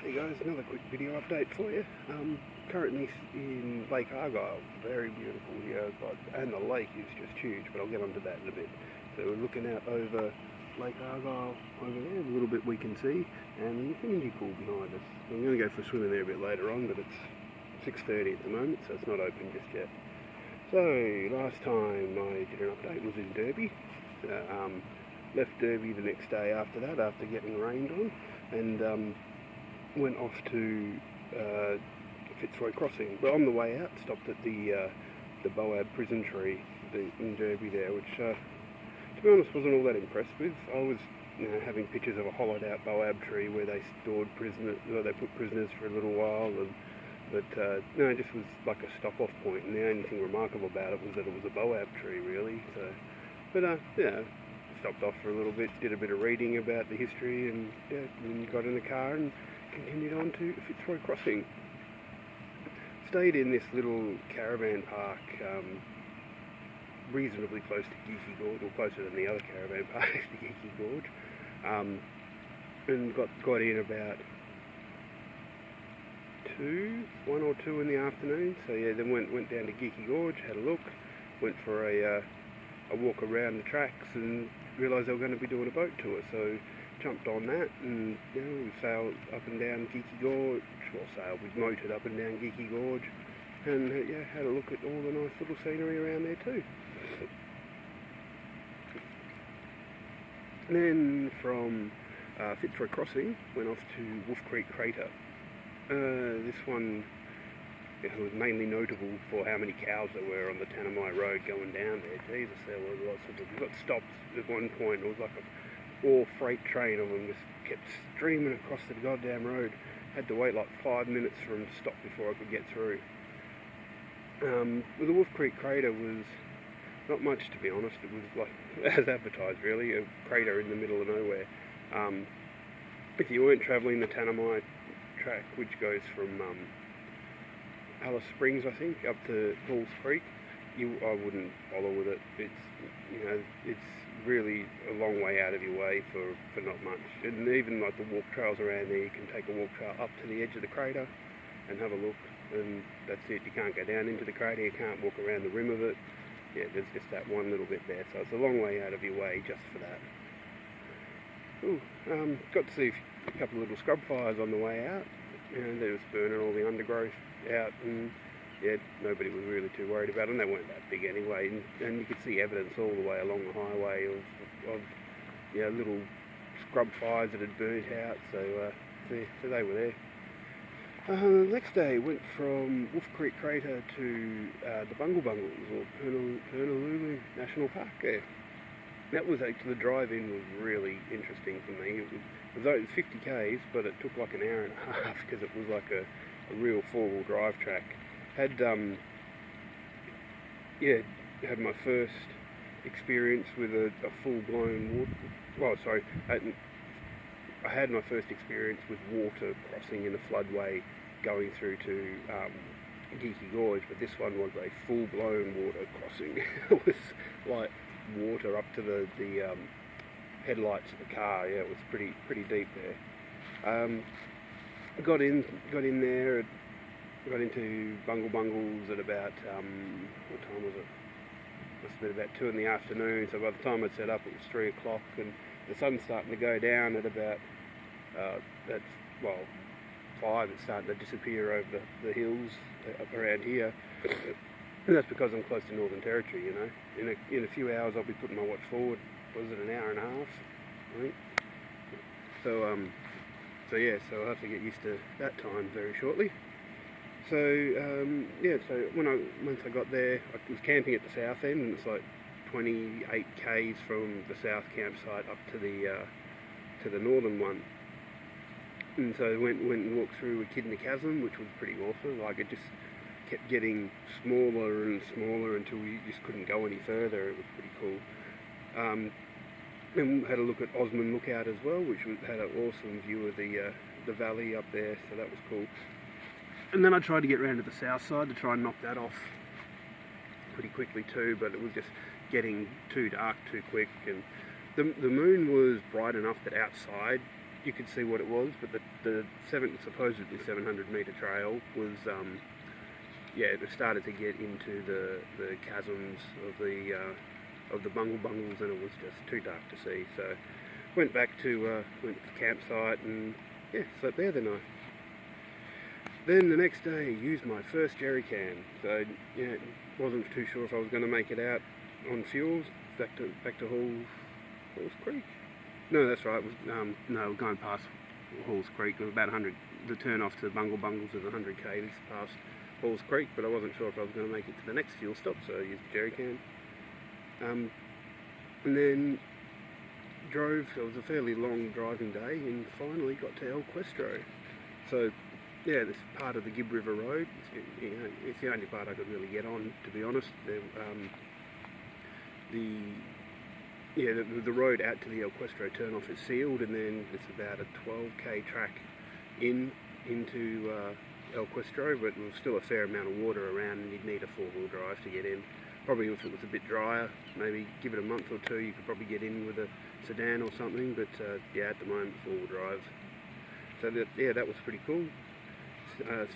Hey guys, another quick video update for you. Currently in Lake Argyle, very beautiful here, and the lake is just huge, but I'll get onto that in a bit. So we're looking out over Lake Argyle over there, a little bit we can see, and the Infinity Pool behind us. I'm going to go for a swim in there a bit later on, but it's 6:30 at the moment, so it's not open just yet. So, last time I did an update was in Derby. Left Derby the next day after that, after getting rained on, and went off to Fitzroy Crossing, but on the way out stopped at the Boab prison tree in Derby there, which to be honest wasn't all that impressed with. I was having pictures of a hollowed out Boab tree where they stored prisoners, or they put prisoners for a little while, but no, it just was like a stop-off point, and the only thing remarkable about it was that it was a Boab tree, really. So, but yeah, stopped off for a little bit, did a bit of reading about the history, and yeah, then got in the car and continued on to Fitzroy Crossing. Stayed in this little caravan park, reasonably close to Geeky Gorge, or closer than the other caravan parks to Geeky Gorge, and got in about 1 or 2 in the afternoon. So yeah, then went down to Geeky Gorge, had a look, went for a walk around the tracks, and realised they were going to be doing a boat tour. So jumped on that, and we sailed up and down Geeky Gorge. We motored up and down Geeky Gorge, and yeah, had a look at all the nice little scenery around there too. Then from Fitzroy Crossing went off to Wolf Creek Crater. This one was mainly notable for how many cows there were on the Tanami Road going down there. Jesus, there were lots of them. We got stopped at one point. It was like a all freight train of them just kept streaming across the goddamn road. Had to wait like 5 minutes for them to stop before I could get through. The Wolf Creek Crater was not much, to be honest. It was like, as advertised really, a crater in the middle of nowhere. If you weren't travelling the Tanami track, which goes from Alice Springs, I think, up to Halls Creek, I wouldn't bother with it. It's really a long way out of your way for not much. And even like the walk trails around there, you can take a walk trail up to the edge of the crater and have a look, and that's it. You can't go down into the crater, you can't walk around the rim of it. Yeah, there's just that one little bit there, so it's a long way out of your way just for that. Got to see a couple of little scrub fires on the way out, and they was burning all the undergrowth out, and yeah, nobody was really too worried about them. They weren't that big anyway, and you could see evidence all the way along the highway of little scrub fires that had burnt out, so they were there. The next day went from Wolf Creek Crater to the Bungle Bungles, or Purnululu National Park there. That was actually, the drive-in was really interesting for me. It was 50 k's, but it took like an hour and a half because it was like a real four-wheel drive track. Had my first experience with a full-blown water. I had my first experience with water crossing in a floodway going through to Geeky Gorge, but this one was a full-blown water crossing. It was like water up to the headlights of the car. Yeah, it was pretty deep there. Got in there. Got into Bungle Bungles at about what time was it? Must have been about 2 in the afternoon. So by the time I'd set up, it was 3 o'clock, and the sun's starting to go down at about 5. It's starting to disappear over the hills around here. And that's because I'm close to Northern Territory, you know. In a few hours I'll be putting my watch forward. Was it an hour and a half, I think? So I'll have to get used to that time very shortly. So so once I got there, I was camping at the south end, and it's like 28 k's from the south campsite up to the northern one. And so I went and walked through Echidna Chasm, which was pretty awesome. Like, it just kept getting smaller and smaller until you just couldn't go any further. It was pretty cool. And had a look at Osmond Lookout as well, which had an awesome view of the valley up there, so that was cool. And then I tried to get round to the south side to try and knock that off pretty quickly too, but it was just getting too dark too quick, and the moon was bright enough that outside you could see what it was, but the supposedly 700-metre trail was, yeah, it started to get into the chasms of the bungles, and it was just too dark to see. So went back to the campsite and yeah, slept there the night. Then the next day, used my first jerry can. So yeah, wasn't too sure if I was going to make it out on fuels back to Halls Creek. No, that's right. It was, no, going past Halls Creek. It was about 100. The turn off to Bungles is 100 k's past Halls Creek, but I wasn't sure if I was going to make it to the next fuel stop, so I used the jerry can. And then drove. It was a fairly long driving day, and finally got to El Questro. So yeah, this part of the Gibb River Road, it's the only part I could really get on, to be honest. The road out to the El Questro turnoff is sealed, and then it's about a 12k track into El Questro, but there was still a fair amount of water around, and you'd need a four-wheel drive to get in. Probably if it was a bit drier, maybe give it a month or two, you could probably get in with a sedan or something, but yeah, at the moment, four-wheel drive. So that was pretty cool.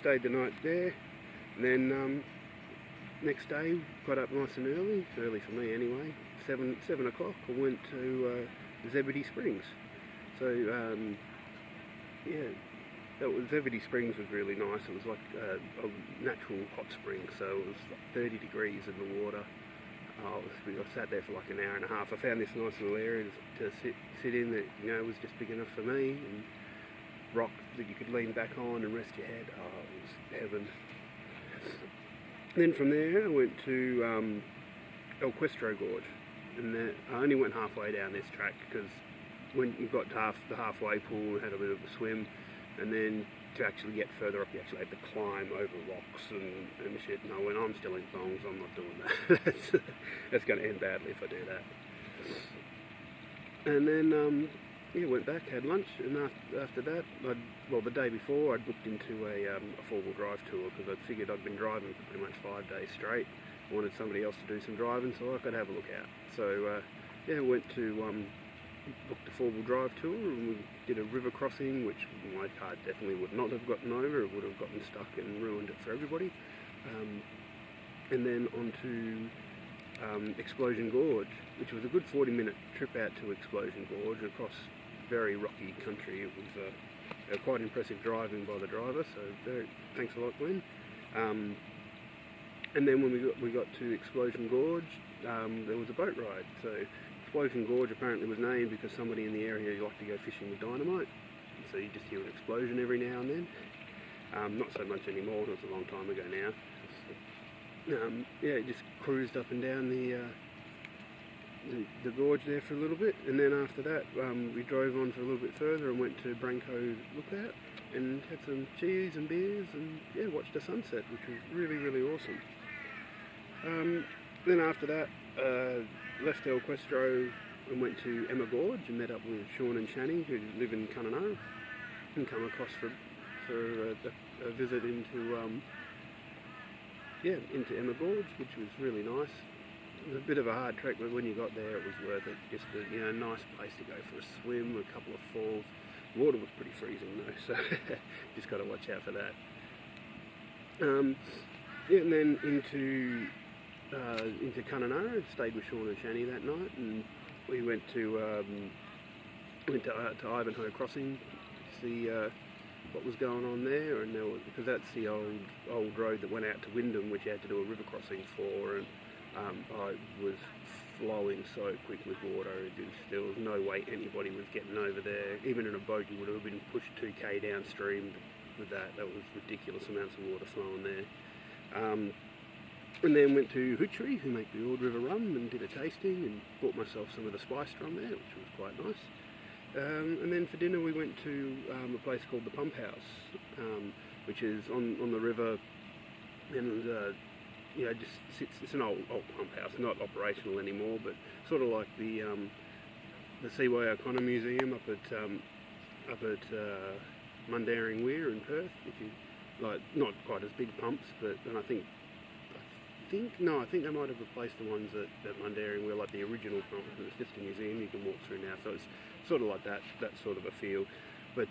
Stayed the night there, and then next day got up nice and early for me anyway, 7 o'clock. I went to Zebedee Springs. So yeah, Zebedee Springs was really nice. It was like a natural hot spring, so it was like 30 degrees in the water. I sat there for like an hour and a half. I found this nice little area to sit in that, you know, was just big enough for me, and rock that you could lean back on and rest your head. Oh, it was heaven. Then from there I went to El Questro Gorge, and I only went halfway down this track because when you got to the halfway pool, I had a bit of a swim, and then to actually get further up you actually had to climb over rocks and shit. No, when I'm still in thongs, I'm not doing that. That's going to end badly if I do that. And then yeah, went back, had lunch, and after that, the day before, I'd booked into a four-wheel drive tour because I'd figured I'd been driving for pretty much 5 days straight. I wanted somebody else to do some driving so I could have a look out. So yeah, went to booked a four-wheel drive tour, and we did a river crossing, which my car definitely would not have gotten over. It would have gotten stuck and ruined it for everybody. And then on to Explosion Gorge, which was a good 40-minute trip out to Explosion Gorge across very rocky country. It was quite impressive driving by the driver, so thanks a lot, Glenn. And then when we got to Explosion Gorge, there was a boat ride. So Explosion Gorge apparently was named because somebody in the area liked to go fishing with dynamite. So you just hear an explosion every now and then. Not so much anymore, it was a long time ago now. Yeah, just cruised up and down the gorge there for a little bit, and then after that we drove on for a little bit further and went to Branko Lookout and had some cheese and beers, and yeah, watched a sunset, which was really, really awesome. Then after that, left El Questro and went to Emma Gorge and met up with Sean and Shani, who live in Kununurra, and come across for a visit into into Emma Gorge, which was really nice. It was a bit of a hard trek, but when you got there, it was worth it. Just a nice place to go for a swim, a couple of falls. Water was pretty freezing though, so just got to watch out for that. Yeah, and then into Kununurra, stayed with Sean and Shani that night, and we went to Ivanhoe Crossing to see what was going on there, and because that's the old road that went out to Wyndham, which you had to do a river crossing for, and I was flowing so quick with water. There was no way anybody was getting over there. Even in a boat, you would have been pushed 2k downstream with that. That was ridiculous amounts of water flowing there. And then went to Hoochery, who make the Ord River rum, and did a tasting, and bought myself some of the spiced rum there, which was quite nice. And then for dinner we went to a place called the Pump House, which is on the river, and just sits. It's an old pump house, not operational anymore, but sort of like the Seaway O'Connor Museum up at Mundaring Weir in Perth. If you like, not quite as big pumps, but and I think they might have replaced the ones at Mundaring Weir, like the original pump. It's just a museum you can walk through now, so it's sort of like that sort of a feel. But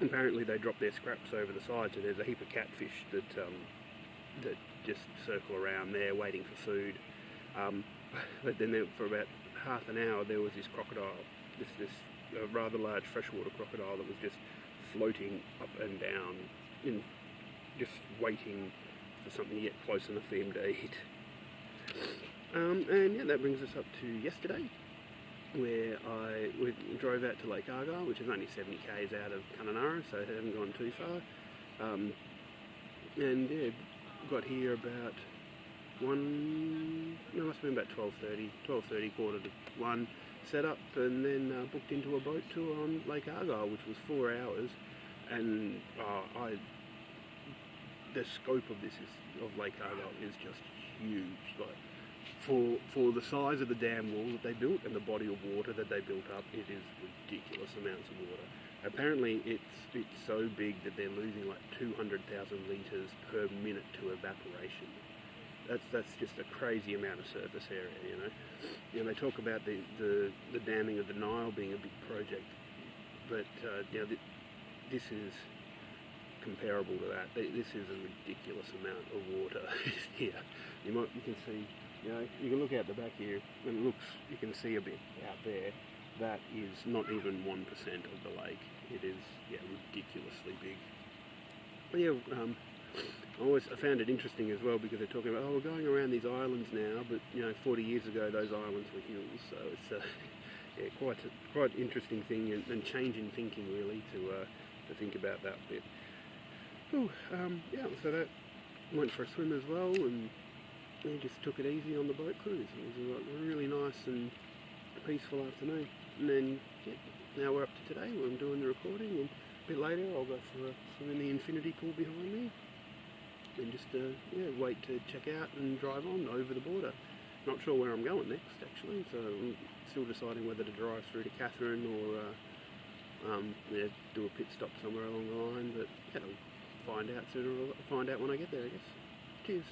apparently they drop their scraps over the side, so there's a heap of catfish that just circle around there waiting for food. But then for about half an hour there was this crocodile, this rather large freshwater crocodile that was just floating up and down, just waiting for something to get close enough for him to eat. And yeah, that brings us up to yesterday, where we drove out to Lake Argyle, which is only 70 k's out of Kununurra, so it hasn't gone too far. And yeah, got here about it must have been about 12:30, quarter to 1, set up, and then booked into a boat tour on Lake Argyle, which was 4 hours. And the scope of Lake Argyle is just huge. Like, for the size of the dam wall that they built and the body of water that they built up, it is ridiculous amounts of water. Apparently it's so big that they're losing like 200,000 litres per minute to evaporation. That's just a crazy amount of surface area, you know. You know, they talk about the damming of the Nile being a big project, but you know, this is comparable to that. This is a ridiculous amount of water here. You can see, you know, you can look out the back here, and you can see a bit out there. That is not even 1% of the lake. It is, yeah, ridiculously big. But yeah, I found it interesting as well, because they're talking about, we're going around these islands now, but you know, 40 years ago those islands were hills. So it's yeah, quite interesting thing, and change in thinking really to think about that bit. Ooh, yeah, so that went for a swim as well, and we just took it easy on the boat cruise. It was a really nice and peaceful afternoon. And then yeah, now we're up to today where I'm doing the recording, and a bit later I'll go for a swim in the infinity pool behind me, and just yeah, wait to check out and drive on over the border. Not sure where I'm going next actually, so I'm still deciding whether to drive through to Catherine or yeah, do a pit stop somewhere along the line, but yeah, I'll find out sooner, or I'll find out when I get there, I guess. Cheers.